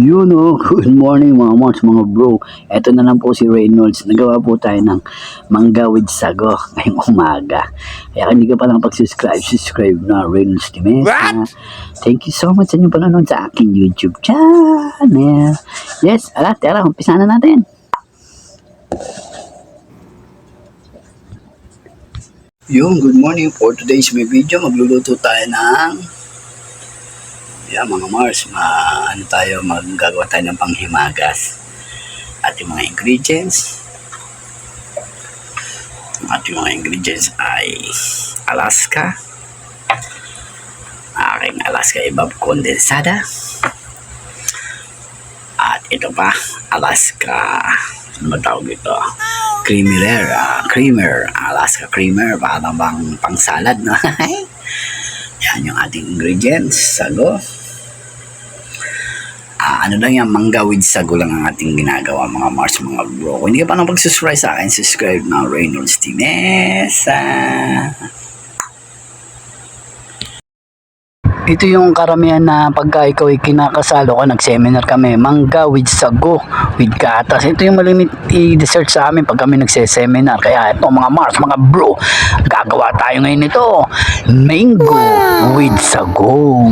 Yun oh, good morning mga moms, mga bro. Eto na lang po si Reynolds. Nagawa po tayo ng mangga with sago ngayong umaga. Kaya kung hindi ka pa lang subscribe na Reynolds Timesa. Thank you so much sa inyong panonood sa aking YouTube channel. Yes, tara, umpisa na natin. Yung good morning for today's may video. Magluluto tayo ng mga Mars, maggagawa tayo ng panghimagas. Ating mga ingredients. Ating mga ingredients ay Alaska. Aking Alaska Evap kondensada. At ito pa, Alaska, ano tawag ito? Creamer, Alaska Creamer, parang bang pang salad, no? Yan yung ating ingredients, sago. Ano lang yan, mangga with sago lang ang ating ginagawa mga Mars, mga bro. Kung hindi ka pa nang pag-subscribe sa akin, subscribe na Reynolds Timesa. Ito yung karamihan na pagka ikaw ay kinakasalo ko, nag-seminar kami, mangga with sago, with gatas. Ito yung malimit i-dessert sa amin pag kami nagse-seminar. Kaya ito mga Mars, mga bro, gagawa tayo ngayon ito, mango with sago.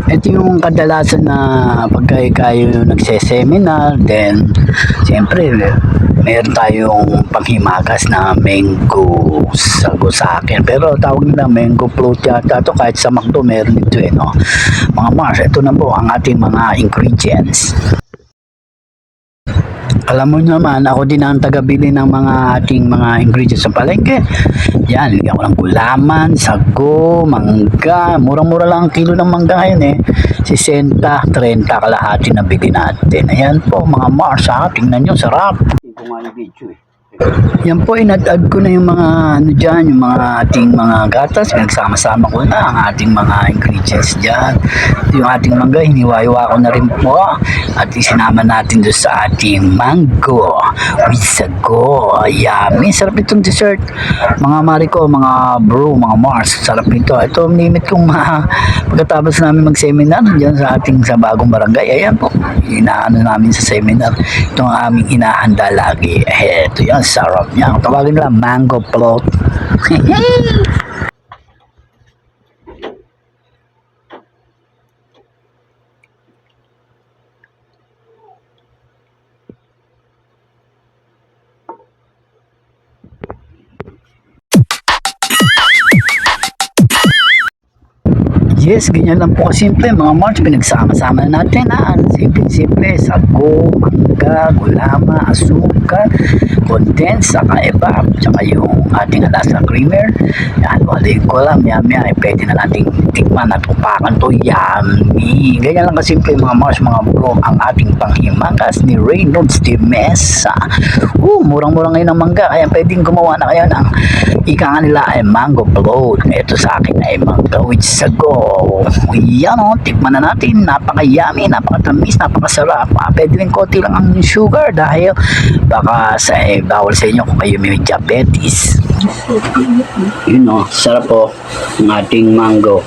Ito yung kadalasan na pagka kayo nagse-seminar, then siyempre meron tayong panghimagas na mango sago sa akin. Pero tawag nila mango float yata ito, kahit sa McDo meron ito no? Mga Mars, ito na po ang ating mga ingredients. Alam mo naman, ako din ang tagabili ng mga ating mga ingredients sa palengke. Yan, lagyan ko ng gulaman, sago, mangga. Murang-mura lang ang kilo ng mangga ngayon 60, 30 kalahati na bigay natin. Ayan po mga Mars, tingnan nyo, sarap. Hindi ko nga yung video Yan po, inad-add ko na yung mga dyan, yung mga ating mga gatas. Pinagsama-sama ko na ang ating mga ingredients dyan. Yung ating mangga, hiniwa-hiwa ko na rin po. At isinama natin doon sa ating mango with sago. Yummy, sarap itong dessert. Mga Mariko, mga bro, mga Mars, sarap ito. Ito ang limit kong pagkatapos namin mag-seminar dyan sa ating sa bagong barangay. Ayan po, inaano namin sa seminar. Ito ang aming inahanda lagi. Ito yan, sarap niya. Tawagin nila mango float. Yes, ganyan lang po kasimple mga Mars. Pinagsama-sama na natin simple-simple, sago, mangga, gulama, asukal, condense, saka evap, saka yung ating Alaska Creamer. Yan, wala ko lang, maya pwede na natin tikman at upakan to. Yummy! Ganyan lang kasimple mga Mars, mga bro, ang ating panghimagas ni Reynolds Timesa. Murang-murang ngayon ang mangga, kaya pwedeng gumawa na kayo ng ika nga nila ay mango float. Ito sa akin ay mangga with sago. Yan tikman na natin. Napaka-yummy, napaka-tamis, napakasarap. Pwede rin konti lang ang sugar dahil baka bawal sa inyo kung kayo may diabetes. Yun sarap po ng ating mango.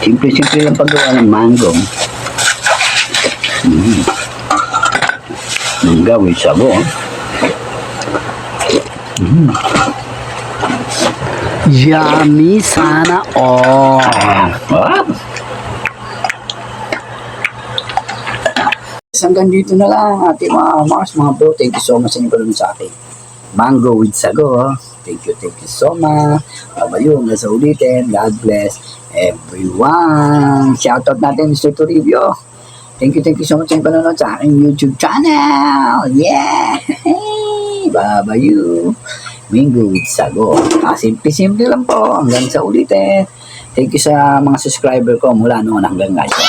Simple-simple lang paggawa ng mango. Mangga with sago. Yummy sana all. Hanggang dito na lang ating mga Mars, mga bro. Thank you so much sa inyo pala sa akin. Mango with sago. Thank you so much. Babayo, nasa ulitin. God bless everyone. Shoutout natin Mr. Toribio. Thank you so much sa inyo panonood sa aking YouTube channel. Yeah! Babayo. Mango with sago. Simple-simple lang po. Hanggang sa ulitin. Thank you sa mga subscriber ko mula noon hanggang ngayon.